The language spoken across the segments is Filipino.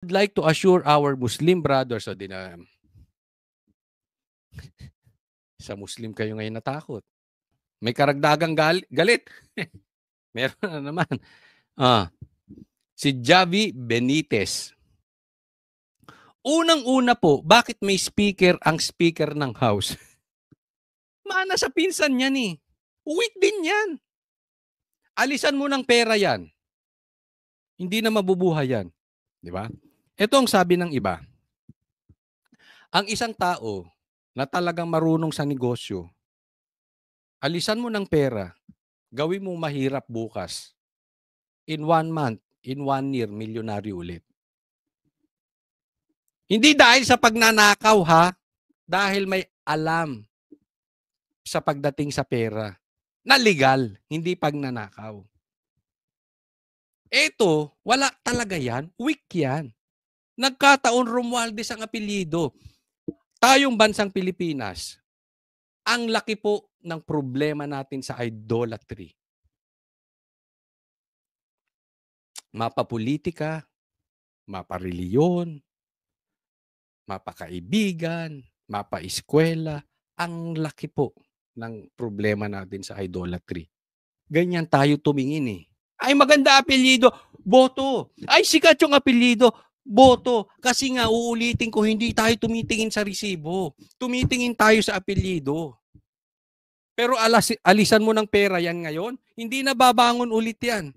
I'd like to assure our Muslim brothers, o sa Muslim kayo ngayon natakot. May karagdagang galit. Meron na naman. Si Javi Benitez. Unang-una po, bakit may speaker ang speaker ng House? Mana sa pinsan niyan eh. Weak din yan. Alisan mo ng pera yan. Hindi na mabubuhay yan. Di ba? Ito ang sabi ng iba. Ang isang tao na talagang marunong sa negosyo, alisan mo ng pera, gawin mo mahirap bukas. In 1 month, in 1 year, milyonaryo ulit. Hindi dahil sa pagnanakaw ha, dahil may alam sa pagdating sa pera na legal, hindi pagnanakaw. Ito, wala talaga yan, weak yan. Nagkataon Romualdez ang apelyido. Tayong bansang Pilipinas, ang laki po ng problema natin sa idolatry. Mapapolitika, mapareliyon, mapakaibigan, mapaeskwela, ang laki po ng problema natin sa idolatry. Ganyan tayo tumingin eh. Ay maganda apelyido, boto. Ay sikat yung apelyido, boto. Kasi nga uulitin ko, hindi tayo tumitingin sa resibo. Tumitingin tayo sa apelyido. Pero alisan mo ng pera yan ngayon, hindi na babangon ulit yan.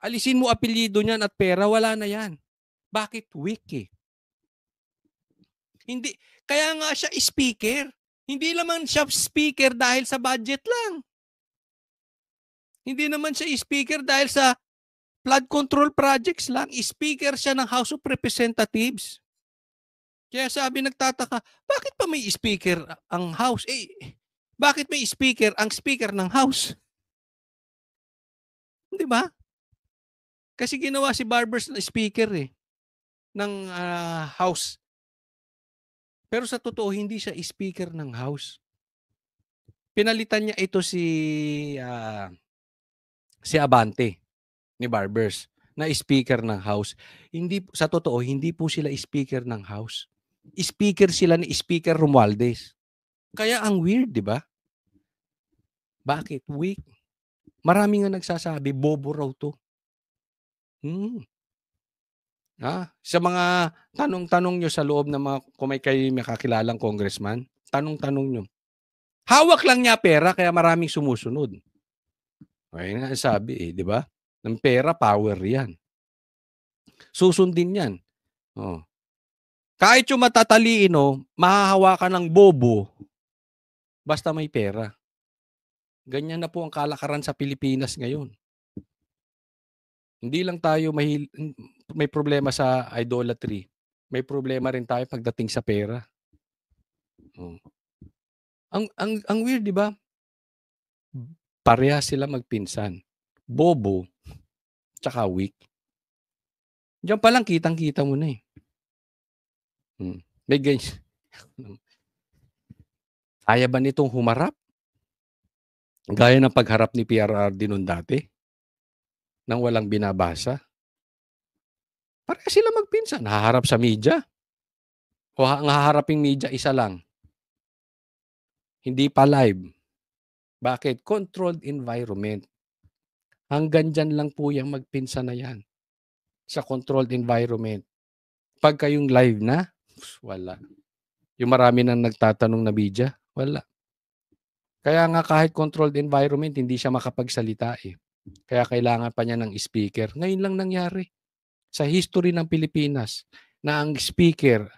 Alisin mo apelyido niyan at pera, wala na yan. Bakit? Weak eh. Hindi, kaya nga siya speaker. Hindi naman siya speaker dahil sa budget lang. Hindi naman siya speaker dahil sa flood control projects lang. Speaker siya ng House of Representatives. Kaya sabi nagtataka, bakit pa may speaker ang House? Bakit may speaker ang speaker ng House? Di ba? Kasi ginawa si Barbers na speaker ng House. Pero sa totoo, hindi siya speaker ng House. Pinalitan niya ito si Abante ni Barbers na speaker ng House. Hindi, sa totoo, hindi po sila speaker ng House. Speaker sila ni Speaker Romualdez. Kaya ang weird, di ba? Bakit? Weak. Marami nga nagsasabi, bobo raw to. Sa mga tanong-tanong nyo sa loob ng mga, kung may kayo makakilalang congressman, tanong-tanong nyo. Hawak lang niya pera, kaya maraming sumusunod. Ay nga sabi di ba? Ng pera, power yan. Susundin yan. Kahit yung matatalino, mahahawakan ng bobo, basta may pera. Ganyan na po ang kalakaran sa Pilipinas ngayon. Hindi lang tayo may problema sa idolatry. May problema rin tayo pagdating sa pera. Ang weird, di ba? Pareha sila magpinsan. Bobo, tsaka weak. Diyan pa lang kitang-kita mo na May ganyan. Kaya ba nitong humarap? Gaya ng pagharap ni PRRD noon dati? Nang walang binabasa? Pareha sila magpinsan. Haharap sa media. O ang haharaping media, isa lang. Hindi pa live. Bakit? Controlled environment. Hanggang dyan lang po yung magpinsan na yan. Sa controlled environment. Pag kayong live na, wala. Yung marami nang nagtatanong na media, wala. Kaya nga kahit controlled environment, hindi siya makapagsalita Kaya kailangan pa niya ng speaker. Ngayon lang nangyari sa history ng Pilipinas na ang speaker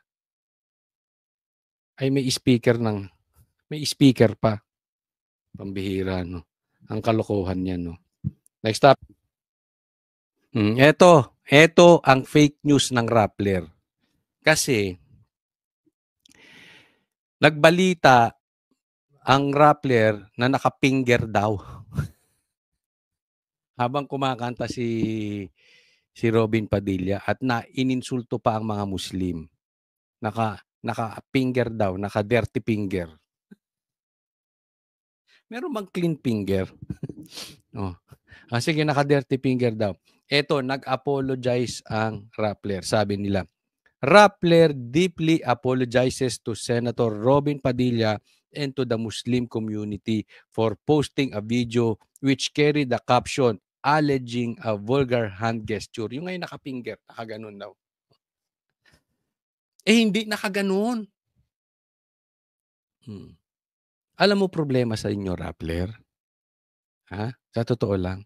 ay may speaker pa. Pambihira, no? Ang kalokohan niya, no? Next up. Ito ang fake news ng Rappler. Kasi nagbalita ang Rappler na nakapinger daw. Habang kumakanta si Robin Padilla at ininsulto pa ang mga Muslim. Naka-finger daw, naka-dirty finger. Meron bang clean finger? Sige, naka-dirty finger daw. Eto, nag-apologize ang Rappler. Sabi nila, Rappler deeply apologizes to Senator Robin Padilla and to the Muslim community for posting a video which carried the caption alleging a vulgar hand gesture. Yung ngayon nakapinger, nakaganon daw. Hindi nakaganon. Alam mo problema sa inyo, Rappler? Ha? Sa totoo lang.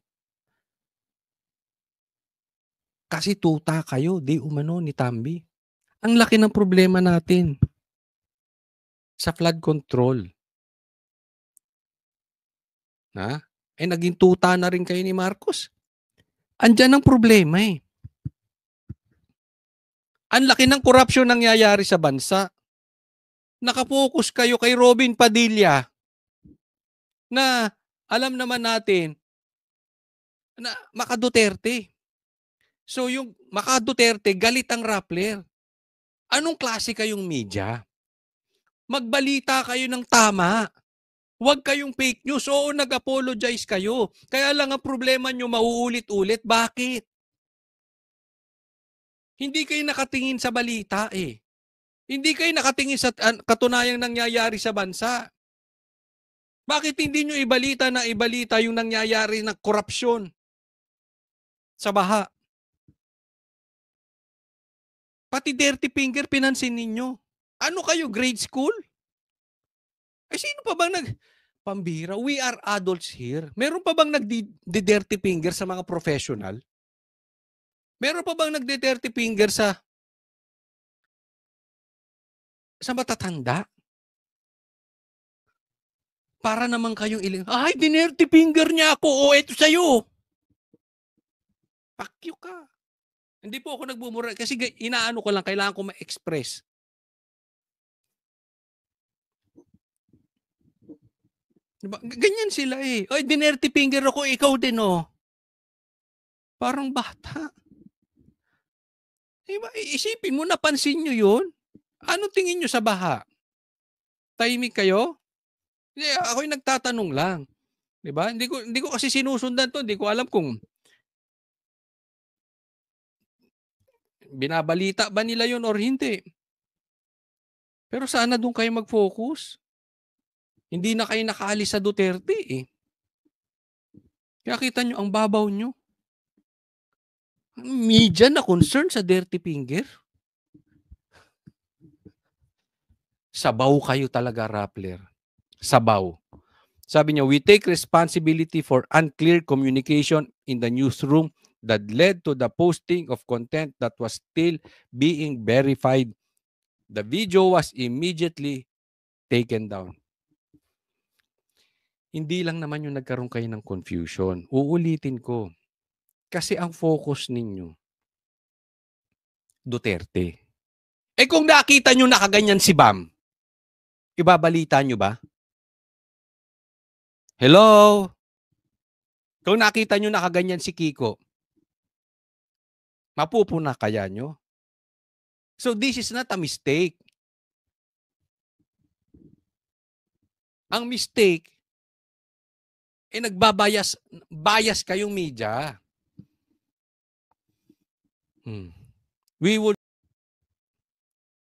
Kasi tuta kayo, di umano ni Tambi. Ang laki ng problema natin sa flood control. Ha? Naging tuta na rin kayo ni Marcos. Andyan ang problema eh. Ang laki ng korupsyon nangyayari sa bansa. Nakapokus kayo kay Robin Padilla na alam naman natin na maka-Duterte. So yung maka-Duterte, galit ang Rappler. Anong klase kayong media? Magbalita kayo ng tama. Huwag kayong fake news. Oo, nag-apologize kayo. Kaya lang ang problema nyo mauulit-ulit. Bakit? Hindi kayo nakatingin sa balita eh. Hindi kayo nakatingin sa katunayang nangyayari sa bansa. Bakit hindi nyo ibalita yung nangyayari ng korupsyon sa baha? Pati dirty finger pinansin ninyo. Ano kayo, grade school? Sino pa bang pambira? We are adults here. Meron pa bang nagdi-dirty finger sa mga professional? Meron pa bang nagdi-dirty finger sa matatanda? Para naman kayong ay, dinerty finger niya ako. O, eto sa'yo. Pakyo ka. Hindi po ako nagbumura. Kasi inaano ko lang, kailangan ko ma-express. Diba? Ganyan sila eh. Ay, dinerty finger ako, ikaw din oh. Parang bata. Diba? Isipin mo, napansin nyo yun? Ano tingin nyo sa baha? Tahimik kayo? Hindi, ako'y nagtatanong lang. Diba? Hindi ko kasi sinusundan to. Hindi ko alam kung binabalita ba nila yun or hindi. Pero sana doon kayo mag-focus. Hindi na kayo nakaalis sa Duterte eh. Kaya kita nyo, ang babaw nyo. Media na concern sa dirty finger. Sabaw kayo talaga, Rappler. Sabaw. Sabi niya, we take responsibility for unclear communication in the newsroom that led to the posting of content that was still being verified. The video was immediately taken down. Hindi lang naman yung nagkaroon kayo ng confusion. Uulitin ko. Kasi ang focus ninyo, Duterte. Kung nakita nyo nakaganyan si Bam, ibabalita nyo ba? Hello? Kung nakita nyo nakaganyan si Kiko, mapupuna kaya nyo? So this is not a mistake. Ang mistake, bias kayong media. We would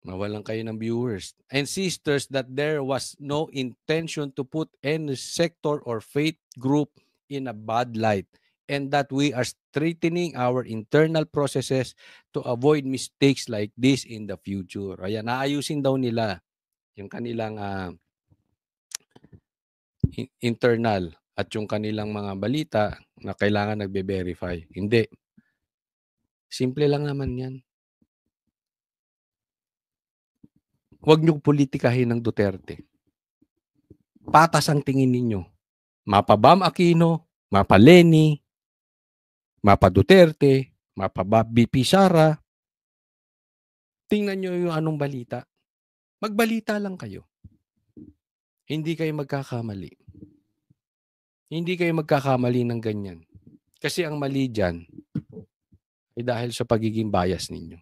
mawalan kayo ng viewers and sisters that there was no intention to put any sector or faith group in a bad light and that we are strengthening our internal processes to avoid mistakes like this in the future. Ayan, naayusin daw nila yung kanilang internal at yung kanilang mga balita na kailangan nagbe-verify. Hindi. Simple lang naman yan. Huwag niyong politikahin ng Duterte. Patas ang tingin ninyo. Mapa Bam Aquino, mapa Leni, mapa Duterte, mapa BP Sara. Tingnan niyo yung anong balita. Magbalita lang kayo. Hindi kayo magkakamali. Hindi kayo magkakamali ng ganyan. Kasi ang mali dyan ay dahil sa pagiging bias ninyo.